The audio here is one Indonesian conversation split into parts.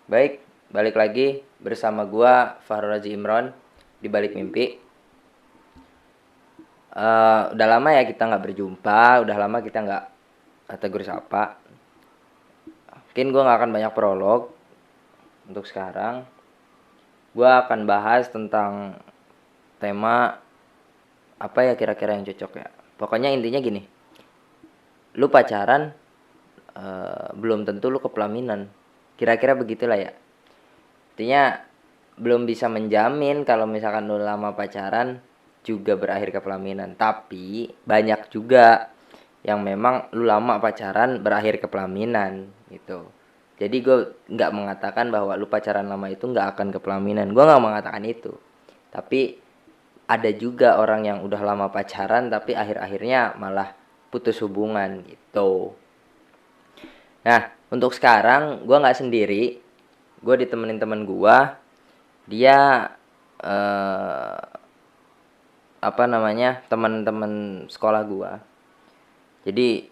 Baik, balik lagi bersama gua Fahrul Razi Imron di Balik Mimpi. Udah lama ya kita nggak berjumpa, udah lama kita nggak tegur sapa. Mungkin gua nggak akan banyak prolog untuk sekarang. Gua akan bahas tentang tema apa ya kira-kira yang cocok ya. Pokoknya intinya gini, lu pacaran belum tentu lu kepelaminan. Kira-kira begitulah ya. Artinya belum bisa menjamin kalau misalkan lu lama pacaran juga berakhir ke pelaminan, tapi banyak juga yang memang lu lama pacaran berakhir ke pelaminan gitu. Jadi gue nggak mengatakan bahwa lu pacaran lama itu nggak akan ke pelaminan, gue nggak mengatakan itu, tapi ada juga orang yang udah lama pacaran tapi akhir-akhirnya malah putus hubungan gitu. Nah, untuk sekarang gue nggak sendiri, gue ditemenin temen gue. Dia eh, apa namanya, teman-teman sekolah gua. Jadi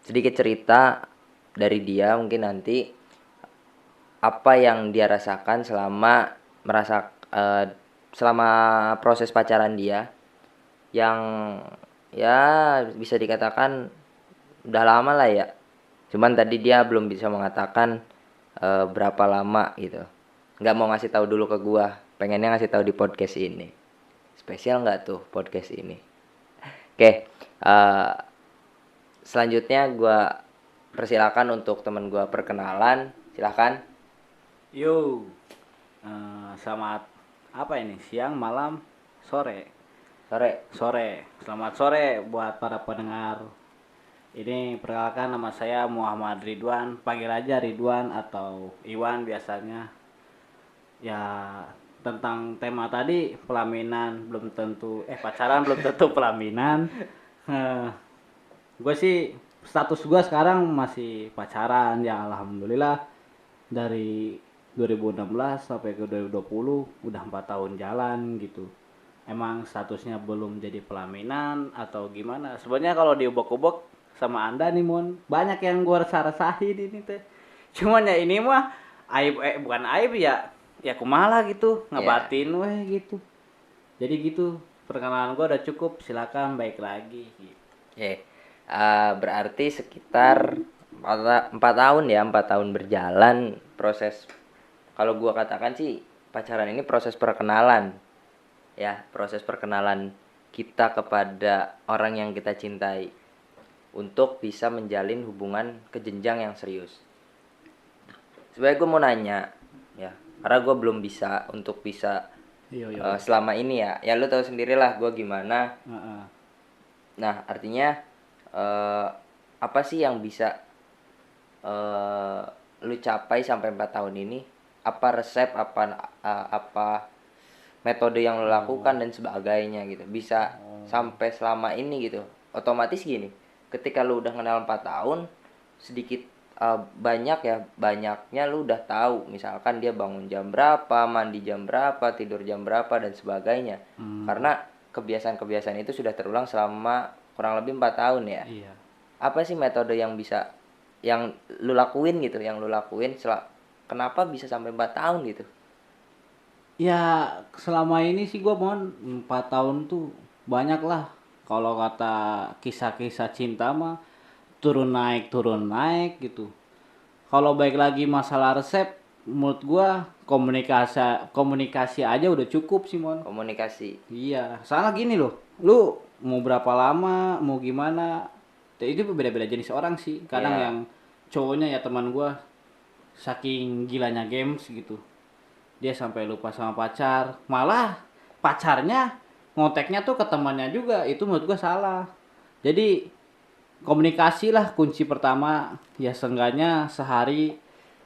sedikit cerita dari dia mungkin nanti apa yang dia rasakan selama proses pacaran dia yang ya bisa dikatakan udah lama lah ya. Cuman tadi dia belum bisa mengatakan berapa lama gitu. Nggak mau ngasih tahu dulu ke gua. Pengennya ngasih tahu di podcast ini. Spesial nggak tuh podcast ini? Oke, selanjutnya gue persilakan untuk teman gue perkenalan. Silakan. Yo, selamat apa ini? Siang, malam, sore, Sore. sore. Selamat sore buat para pendengar. Ini perkenalkan nama saya Muhammad Ridwan. Panggil aja Ridwan atau Iwan biasanya. Ya tentang tema tadi pelaminan belum tentu pacaran belum tentu pelaminan. Eh, gue sih status gue sekarang masih pacaran ya alhamdulillah dari 2016 sampai ke 2020 udah 4 tahun jalan gitu. Emang statusnya belum jadi pelaminan atau gimana? Sebenarnya kalau diubek-ubek sama Anda nih Mon, banyak yang gue resah-resahin ini teh. Cuman ya ini mah aib bukan aib ya. Ya kumaha gitu, Ya. ngebatin weh gitu. Jadi gitu, perkenalan gue udah cukup, silakan baik lagi gitu. Berarti sekitar 4 tahun ya, 4 tahun berjalan proses. Kalau gue katakan sih pacaran ini proses perkenalan. Ya, proses perkenalan kita kepada orang yang kita cintai untuk bisa menjalin hubungan ke jenjang yang serius. Sebenarnya gue mau nanya, ya, karena gue belum bisa untuk bisa Yo yo. selama ini ya lu tahu sendirilah gue gimana. Heeh. Nah, artinya eh, apa sih yang bisa eh, lu capai sampai 4 tahun ini? Apa resep, apa metode yang lu lakukan Oh. dan sebagainya gitu bisa Oh. sampai selama ini gitu. Otomatis gini, ketika lu udah kenal 4 tahun, sedikit banyak ya, banyaknya lu udah tahu misalkan dia bangun jam berapa, mandi jam berapa, tidur jam berapa dan sebagainya, Hmm, karena kebiasaan-kebiasaan itu sudah terulang selama kurang lebih 4 tahun ya. iya. Apa sih metode yang bisa yang lu lakuin gitu, yang lu lakuin kenapa bisa sampai 4 tahun gitu? Ya selama ini sih gue mohon 4 tahun tuh banyak lah. Kalau kata kisah-kisah cinta mah turun naik gitu. Kalau baik lagi masalah resep, menurut gue komunikasi komunikasi aja udah cukup sih mon. Komunikasi. Iya, soalnya gini loh, lu mau berapa lama, mau gimana, itu beda-beda jenis orang sih. Kadang Ya. yang cowoknya ya teman gue saking gilanya games gitu dia sampai lupa sama pacar malah pacarnya ngonteknya tuh ke temannya juga itu menurut gua salah jadi komunikasi lah kunci pertama ya seenggaknya sehari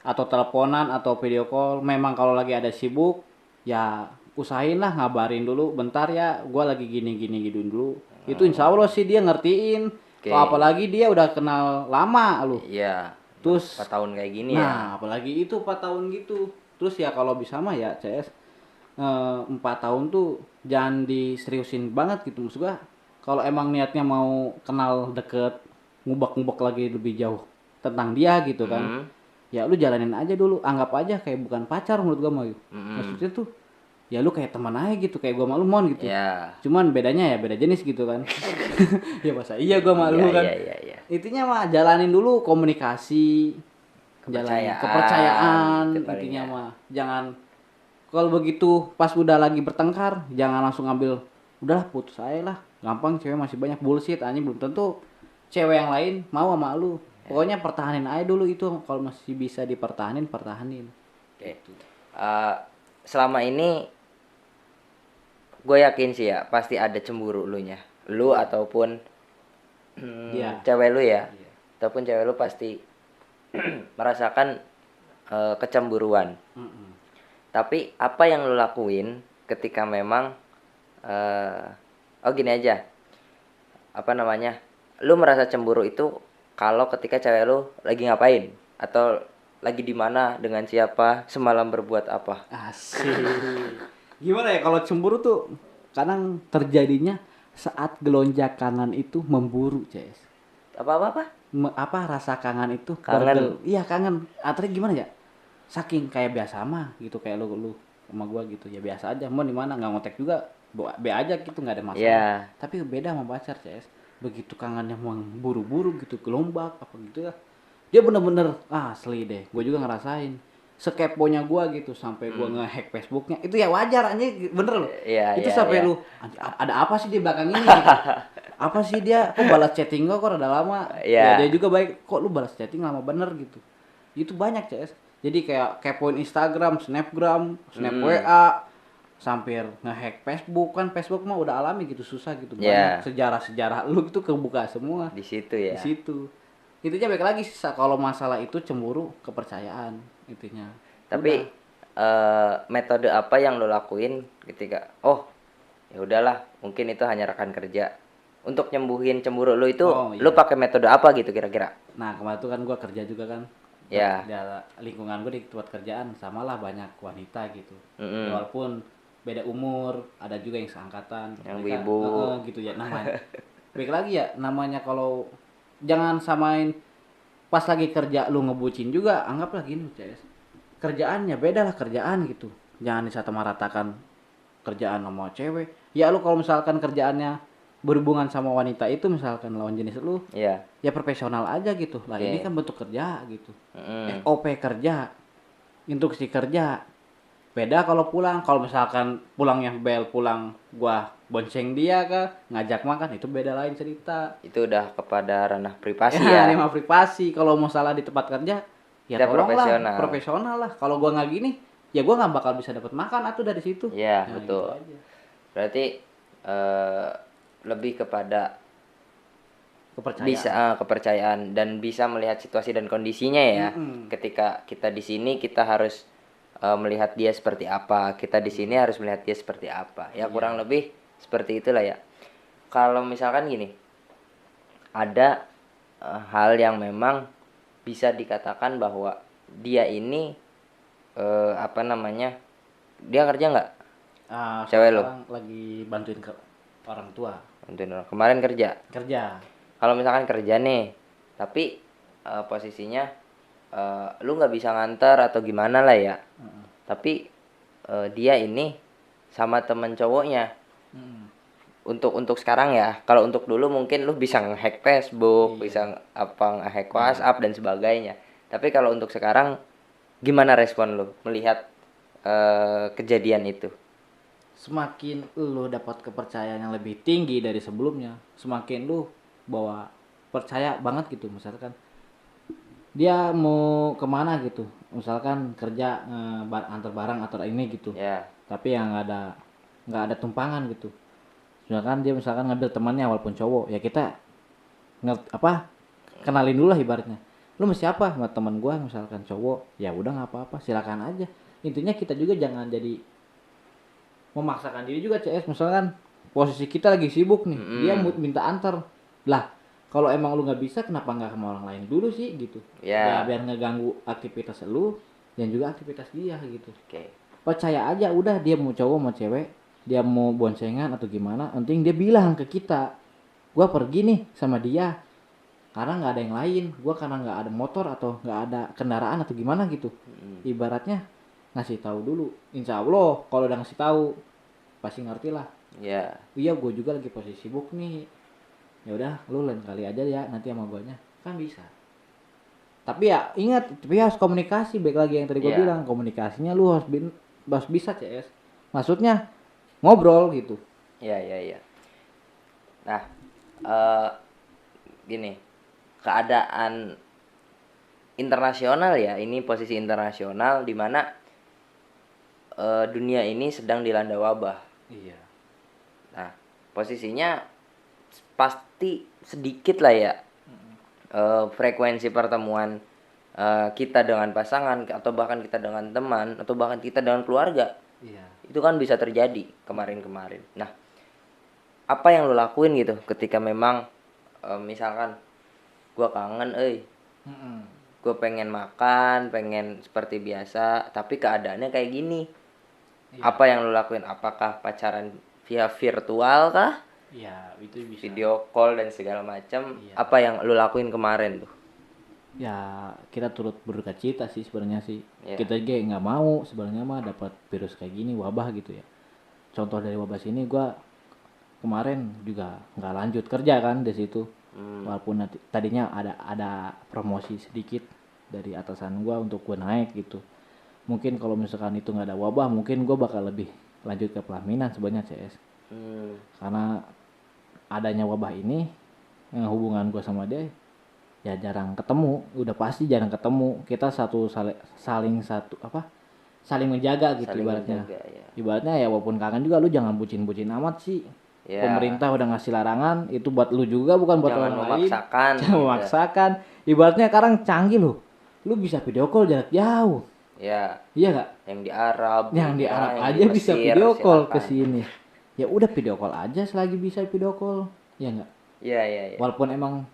atau teleponan atau video call memang kalau lagi ada sibuk ya usahain lah ngabarin dulu bentar ya gua lagi gini gini gini dulu itu insya Allah sih dia ngertiin kalau Oke. apalagi dia udah kenal lama lu Iya, 4 terus tahun kayak gini ya. nah, apalagi itu 4 tahun gitu. Terus ya kalau bisa mah ya CS 4 tahun tuh jangan diseriusin banget gitu. Maksud gua kalau emang niatnya mau kenal deket, ngubek-ngubek lagi lebih jauh tentang dia gitu kan. Hmm. ya lu jalanin aja dulu, anggap aja kayak bukan pacar menurut gua mah. Mm-mm. Maksudnya tuh ya lu kayak teman aja gitu, kayak gua malu mon gitu. Ya. Cuman bedanya ya beda jenis gitu kan. Ya masa iya gua malu Iya, kan. iya, iya, iya. Intinya mah jalanin dulu komunikasi, jalanin kepercayaan, Itu paling intinya ya. mah jangan kalau begitu pas udah lagi bertengkar jangan langsung ambil udahlah putus aja lah, gampang, cewek masih banyak, bullshit anjing, belum tentu cewek yang lain mau sama lu. Pokoknya pertahanin aja dulu itu, kalau masih bisa dipertahanin pertahanin. Oke. Eh, selama ini gue yakin sih ya pasti ada cemburu lu nya. Lu ataupun Iya. cewek lu ya. Iya. Ataupun cewek lu pasti merasakan kecemburuan. Mm-mm. Tapi apa yang lu lakuin ketika memang oh gini aja. Apa namanya? Lu merasa cemburu itu kalau ketika cewek lu lagi ngapain atau lagi di mana dengan siapa, semalam berbuat apa? Asik. Gimana ya kalau cemburu tuh kadang terjadinya saat gelonjak kangen itu memburu, CS. Apa? Apa rasa kangen itu Kangen. iya kangen, artinya gimana ya, saking kayak biasa mah gitu, kayak lu sama gua gitu ya biasa aja, mau di mana nggak ngotek juga, be aja gitu, nggak ada masalah. Ya, Tapi beda sama pacar, CS. Begitu kangennya mau buru-buru gitu gelombak apa gitu ya, dia bener-bener asli deh, gue juga ngerasain sekeponya gua gitu, sampai gua ngehack Facebooknya itu ya wajar aja, bener loh. iya, Itu iya, sampai iya. lu "Anjir, ada apa sih di belakang ini gitu. Apa sih dia kok balas chatting gua kok udah lama, ya Iya. dia juga baik kok lu balas chatting lama bener gitu. Itu banyak, CS. Jadi kayak kepoin Instagram, Snapgram, Snap WA, sampai ngehack Facebook. Kan Facebook mah udah alami gitu, susah gitu, Iya. banyak sejarah-sejarah lu gitu kebuka semua Di situ di ya. situ. Intinya baik lagi sih, kalau masalah itu cemburu kepercayaan intinya. Tapi metode apa yang lo lakuin ketika ya udahlah, mungkin itu hanya rekan kerja. Untuk nyembuhin cemburu lo itu Oh, iya. lo pakai metode apa gitu kira-kira? Nah kemarin tuh kan gue kerja juga kan. Ya. Di lingkungan gue di tempat kerjaan samalah banyak wanita gitu. Mm-mm. Ya, walaupun beda umur, ada juga yang seangkatan. Yang Mereka, wibu. gitu ya namanya. Baik lagi ya namanya, kalau jangan samain pas lagi kerja lu ngebucin juga, anggaplah gini, CS. Kerjaannya beda lah kerjaan gitu. Jangan disamaratakan kerjaan sama cewek. Ya lu kalau misalkan kerjaannya berhubungan sama wanita itu, misalkan lawan jenis lu, Iya. ya profesional aja gitu lah. Oke. Ini kan bentuk kerja gitu. Mm-mm. SOP kerja, instruksi kerja. Beda kalau pulang, kalau misalkan pulangnya bel pulang, gua bonceng dia kah, ngajak makan, itu beda lain cerita. Itu udah kepada ranah privasi Ya, ya. lima privasi. Kalau mau salah di tempat kerja, ya Kita tolonglah profesional lah. Kalau gua nggak gini, ya gua nggak bakal bisa dapat makan atuh dari situ. Iya, Nah, betul. gitu aja. Berarti lebih kepada Kepercayaan. bisa kepercayaan dan bisa melihat situasi dan kondisinya ya. Mm-mm. Ketika kita di sini kita harus melihat dia seperti apa, kita di sini harus melihat dia seperti apa. Ya kurang lebih seperti itulah ya. Kalau misalkan gini, ada hal yang memang bisa dikatakan bahwa dia ini apa namanya, dia kerja nggak? Cewek lu? Sekarang lagi bantuin ke orang tua. Bantuin orang. Kemarin kerja. Kalau misalkan kerja nih, tapi posisinya lu nggak bisa nganter atau gimana lah ya. Tapi dia ini sama temen cowoknya. Untuk sekarang ya. Kalau untuk dulu mungkin lu bisa nge-hack Facebook, bisa nge-hack WhatsApp dan sebagainya. Tapi kalau untuk sekarang gimana respon lu melihat kejadian itu? Semakin lu dapat kepercayaan yang lebih tinggi dari sebelumnya, semakin lu bawa percaya banget gitu. Misalkan dia mau kemana gitu, misalkan kerja antar barang atau ini gitu, Ya. tapi yang nggak ada tumpangan gitu. Misalkan dia misalkan ngambil temannya walaupun cowok, ya kita kenalin dulu lah ibaratnya. Lu mesti apa sama teman gua misalkan cowok, ya udah nggak apa-apa, silakan aja. Intinya kita juga jangan jadi memaksakan diri juga, CS. Misalkan posisi kita lagi sibuk nih, dia minta antar lah. Kalau emang lu nggak bisa, kenapa nggak sama orang lain dulu sih gitu? Ya. Biar ngeganggu aktivitas lu dan juga aktivitas dia gitu. Oke. Percaya aja, udah dia mau cowok mau cewek, dia mau boncengan atau gimana, penting dia bilang ke kita, gua pergi nih sama dia, karena nggak ada yang lain, gue karena nggak ada motor atau nggak ada kendaraan atau gimana gitu. Ibaratnya ngasih tahu dulu, insya Allah kalau udah ngasih tahu pasti ngerti lah. Ya. Iya gue juga lagi posisi sibuk nih, ya udah lu lain kali aja ya nanti sama guanya, kan bisa. Tapi ya ingat, tapi harus komunikasi, baik lagi yang tadi gue Iya. bilang, komunikasinya lu harus bisa CS, maksudnya ngobrol gitu. Ya, ya, ya. Nah, eh gini, keadaan internasional ya, ini posisi internasional di mana dunia ini sedang dilanda wabah. Iya. Nah, posisinya pasti sedikit lah ya frekuensi pertemuan kita dengan pasangan atau bahkan kita dengan teman atau bahkan kita dengan keluarga. Iya. Itu kan bisa terjadi kemarin-kemarin. Nah, apa yang lo lakuin gitu ketika memang misalkan gua kangen, gue pengen makan, pengen seperti biasa, tapi keadaannya kayak gini. Iya. Apa yang lo lakuin? Apakah pacaran via virtual kah? Iya, itu bisa. Video call dan segala macam. Iya. Apa yang lo lakuin kemarin tuh? Ya kita turut berduka cita sih sebenarnya sih. Iya. Kita juga nggak mau sebenarnya mah dapat virus kayak gini, wabah gitu ya. Contoh dari wabah sini gua kemarin juga nggak lanjut kerja kan di situ. Walaupun tadinya ada promosi sedikit dari atasan gua untuk gua naik gitu. Mungkin kalau misalkan itu nggak ada wabah, mungkin gua bakal lebih lanjut ke pelaminan sebenarnya CS. Karena adanya wabah ini, hubungan gua sama dia ya jarang ketemu, udah pasti jarang ketemu. Kita saling menjaga gitu. Saling ibaratnya menjaga, ya. ibaratnya ya walaupun kangen juga lu jangan bucin-bucin amat sih. Ya. Pemerintah udah ngasih larangan, itu buat lu juga bukan buat Jangan orang lain. memaksakan. Jangan memaksakan. Ibaratnya sekarang canggih loh, lu bisa video call jarak jauh. Ya, Iya gak? yang di Arab. Yang di ya, Arab yang aja di bisa Mesir, video call silakan. ke sini. Ya udah video call aja selagi bisa video call. Ya enggak? Ya, ya, ya. Walaupun emang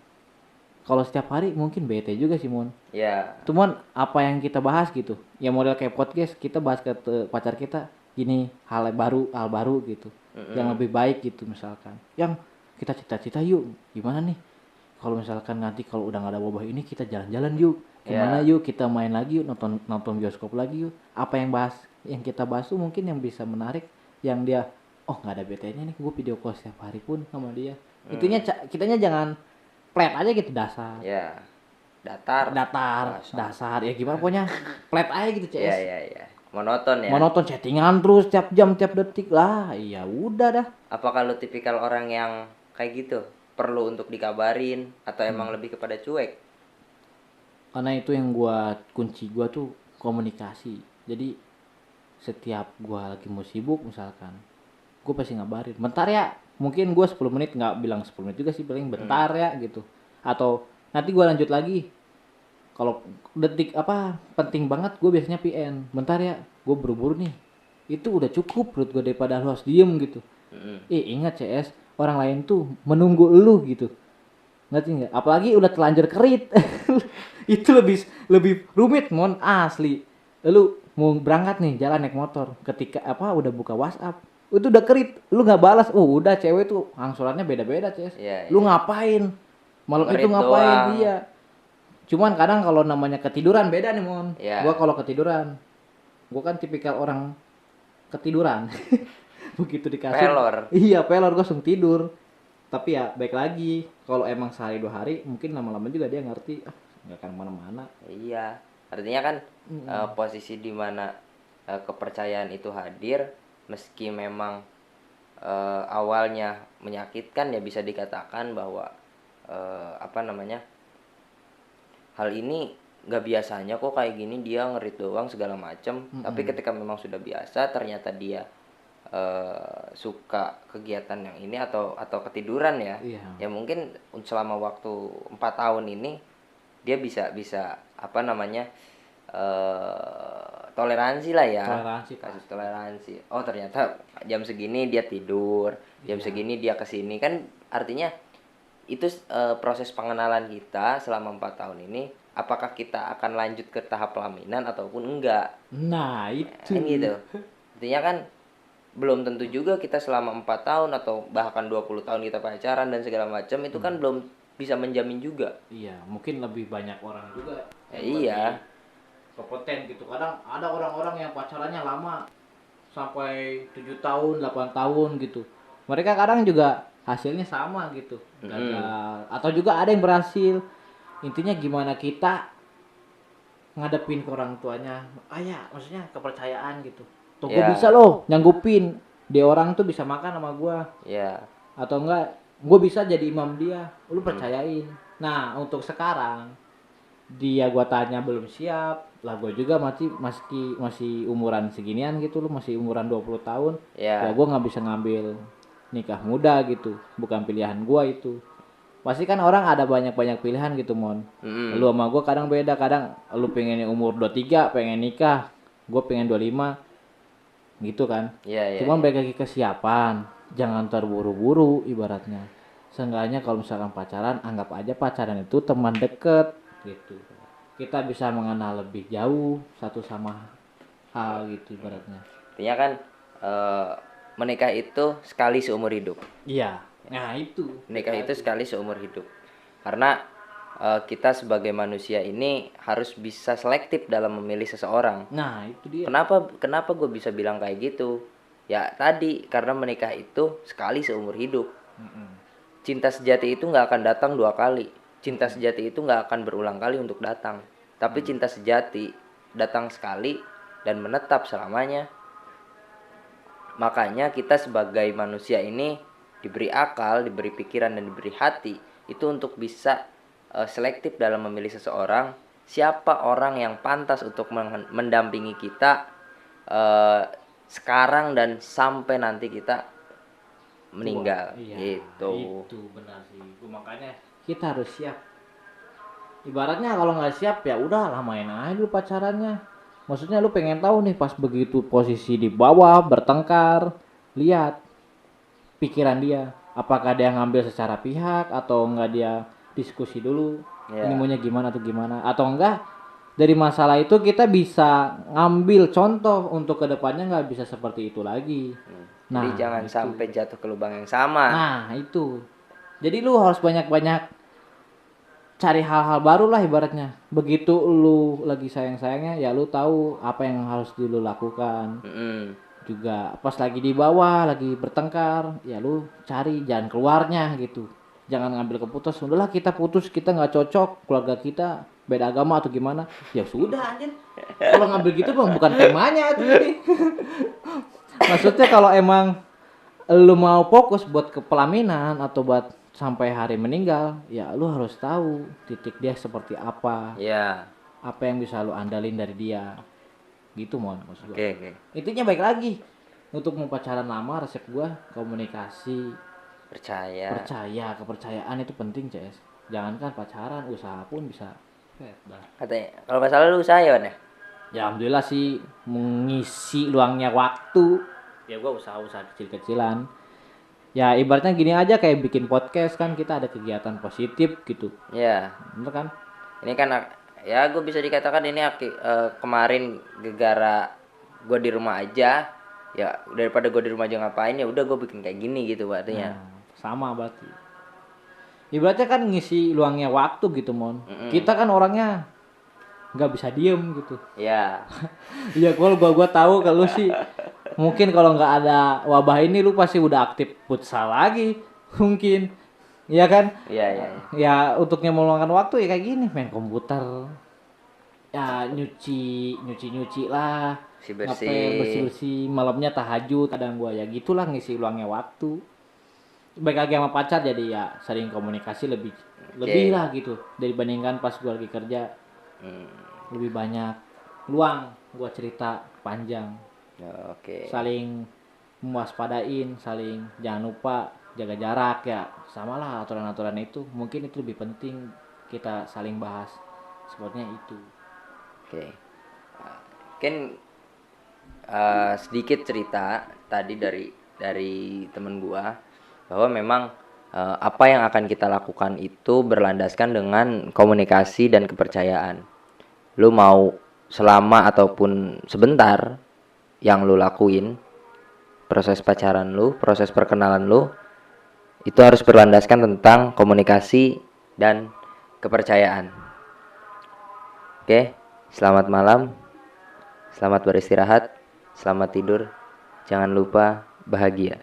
kalau setiap hari mungkin bete juga sih Mon. Ya, Cuman apa yang kita bahas gitu, ya model kayak podcast kita bahas ke pacar kita gini, hal baru gitu, yang lebih baik gitu. Misalkan yang kita cita-cita yuk gimana nih kalau misalkan nanti kalau udah nggak ada wabah ini kita jalan-jalan yuk gimana, yuk kita main lagi yuk, nonton bioskop lagi yuk. Apa yang kita bahas tuh mungkin yang bisa menarik, yang dia oh nggak ada BT-nya nih, gue video call setiap hari pun sama dia. Itunya kitanya jangan flat aja gitu, dasar ya. Datar. dasar ya gimana pokoknya flat aja gitu CS. Ya, ya, ya. Monoton ya. Monoton, chattingan terus tiap jam tiap detik lah, iya udah dah. Apakah lu tipikal orang yang kayak gitu? Perlu untuk dikabarin atau emang lebih kepada cuek? Karena itu yang kunci gua tuh komunikasi. Jadi setiap gua lagi mau sibuk misalkan, gua pasti ngabarin bentar ya, mungkin gua 10 menit, nggak bilang 10 menit juga sih, paling bentar ya gitu, atau nanti gua lanjut lagi. Kalau detik penting banget, gue biasanya PN bentar ya, gue buru-buru nih. Itu udah cukup menurut gue daripada lu harus diem gitu. Ingat CS, orang lain tuh menunggu lu gitu, ngerti nggak? Apalagi udah telanjur kerit itu lebih rumit Mon, asli. Lu mau berangkat nih jalan naik motor, ketika udah buka WhatsApp itu udah kerit, lu nggak balas, udah cewek tuh angsurannya beda-beda CS. Iya, Lu iya. ngapain malam Ngerit itu, ngapain doang. dia. Cuman kadang kalau namanya ketiduran beda nih Mon. Iya. Gua kalau ketiduran, gua kan tipikal orang ketiduran. Begitu di kasur. Pelor. Iya, pelor, gua langsung tidur. Tapi ya baik lagi, kalau emang sehari 2 hari mungkin lama-lama juga dia ngerti, nggak akan mana-mana. Iya. Artinya kan posisi di mana kepercayaan itu hadir, meski memang awalnya menyakitkan, ya bisa dikatakan bahwa hal ini nggak biasanya kok kayak gini, dia ngerit doang segala macem. Tapi ketika memang sudah biasa, ternyata dia suka kegiatan yang ini atau ketiduran ya. Iya. Ya mungkin selama waktu 4 tahun ini dia bisa toleransi lah ya. Toleransi, Kasus toleransi. Oh ternyata jam segini dia tidur, jam segini dia kesini, kan artinya itu proses pengenalan kita selama 4 tahun ini. Apakah kita akan lanjut ke tahap pelaminan ataupun enggak? Nah itu. Kan gitu. Artinya kan belum tentu juga kita selama 4 tahun atau bahkan 20 tahun kita pacaran dan segala macam itu kan belum bisa menjamin juga. Iya, mungkin lebih banyak orang juga Ya, yang iya. lebih kompeten gitu. Kadang ada orang-orang yang pacarannya lama sampai 7 tahun, 8 tahun gitu. Mereka kadang juga hasilnya sama gitu. Gagal atau juga ada yang berhasil. Intinya gimana kita ngadepin ke orang tuanya. Ya, maksudnya kepercayaan gitu. Tuh gue Ya. bisa loh nyanggupin. Dia orang tuh bisa makan sama gua. Ya. Atau enggak gue bisa jadi imam dia, lu percayain. Nah untuk sekarang dia gua tanya belum siap lah, gue juga masih umuran seginian gitu, lu masih umuran 20 tahun ya, Ya. gue nggak bisa ngambil nikah muda gitu, bukan pilihan gua itu. Pasti kan orang ada banyak pilihan gitu mon. Lu sama gue kadang beda, kadang lu pengen umur 23 pengen nikah, gue pengen 25 gitu kan. Ya. Cuman balik lagi kesiapan, jangan terburu-buru ibaratnya. Seenggaknya kalau misalkan pacaran, anggap aja pacaran itu teman deket gitu. Kita bisa mengenal lebih jauh satu sama hal gitu ibaratnya. Artinya kan menikah itu sekali seumur hidup. Iya, nah itu. Menikah itu sekali seumur hidup. Karena kita sebagai manusia ini harus bisa selektif dalam memilih seseorang. Nah itu dia. Kenapa gue bisa bilang kayak gitu? Ya tadi karena menikah itu sekali seumur hidup. Cinta sejati itu nggak akan datang 2 kali. Cinta sejati itu nggak akan berulang kali untuk datang. Tapi cinta sejati datang sekali dan menetap selamanya. Makanya kita sebagai manusia ini diberi akal, diberi pikiran, dan diberi hati itu untuk bisa selektif dalam memilih seseorang. Siapa orang yang pantas untuk mendampingi kita sekarang dan sampai nanti kita meninggal. Iya, Gitu. itu benar sih. Makanya kita harus siap. Ibaratnya kalau nggak siap ya udah lamain aja dulu pacarannya. Maksudnya lu pengen tahu nih pas begitu posisi di bawah bertengkar, lihat pikiran dia. Apakah dia ngambil secara pihak atau enggak, dia diskusi dulu. Ya. Ini maunya gimana atau gimana, atau enggak dari masalah itu kita bisa ngambil contoh untuk kedepannya nggak bisa seperti itu lagi. Jadi jangan sampai jatuh ke lubang yang sama. Nah itu. Jadi lu harus banyak-banyak cari hal-hal baru lah ibaratnya. Begitu lu lagi sayang-sayangnya ya lu tahu apa yang harus lu lakukan. Juga pas lagi di bawah lagi bertengkar ya lu cari jalan keluarnya gitu. Jangan ngambil keputusan udahlah kita putus, kita nggak cocok, keluarga kita beda agama atau gimana, ya sudah anjir. Kalau ngambil gitu bang bukan temanya itu. Maksudnya kalau emang lu mau fokus buat kepelaminan atau buat sampai hari meninggal, ya lu harus tahu titik dia seperti apa. Ya. Apa yang bisa lu andalin dari dia. Gitu mon maksud gua. Oke. Intinya baik lagi. Untuk mau pacaran lama resep gua komunikasi, Percaya. kepercayaan itu penting, CS. Jangankan pacaran, usaha pun bisa Katanya kalau nggak salah lu usaha ya, Wan, ya? Ya alhamdulillah sih mengisi luangnya waktu. Ya gua usaha-usaha kecil-kecilan. Ya ibaratnya gini aja kayak bikin podcast kan, kita ada kegiatan positif gitu. Ya. Bener kan? Ini kan ya gue bisa dikatakan ini kemarin gegara gue di rumah aja. Ya daripada gue di rumah aja ngapain, ya udah gue bikin kayak gini gitu artinya. Nah, sama berarti. Ibaratnya kan ngisi luangnya waktu gitu mon. Kita kan orangnya nggak bisa diem gitu. Ya. Iya gua tahu kalau sih mungkin kalau nggak ada wabah ini lu pasti udah aktif futsal lagi mungkin. Iya kan? Iya. Ya untuknya meluangkan waktu ya kayak gini, main komputer. Ya nyuci lah. Bersih-bersih, malamnya tahajud kadang gua ya gitulah ngisi luangnya waktu. Baik lagi sama pacar jadi ya sering komunikasi lebih lah gitu dibandingkan pas gua lagi kerja. Lebih banyak luang gua cerita panjang. Oke. Saling mewaspadain, saling jangan lupa jaga jarak ya. Samalah aturan-aturan itu. Mungkin itu lebih penting kita saling bahas. Sepertinya itu. Oke. Mungkin sedikit cerita tadi dari temen gua bahwa memang apa yang akan kita lakukan itu berlandaskan dengan komunikasi dan kepercayaan. Lu mau selama ataupun sebentar yang lu lakuin, proses pacaran lu, proses perkenalan lu itu harus berlandaskan tentang komunikasi dan kepercayaan. Oke, selamat malam, selamat beristirahat, selamat tidur, jangan lupa bahagia.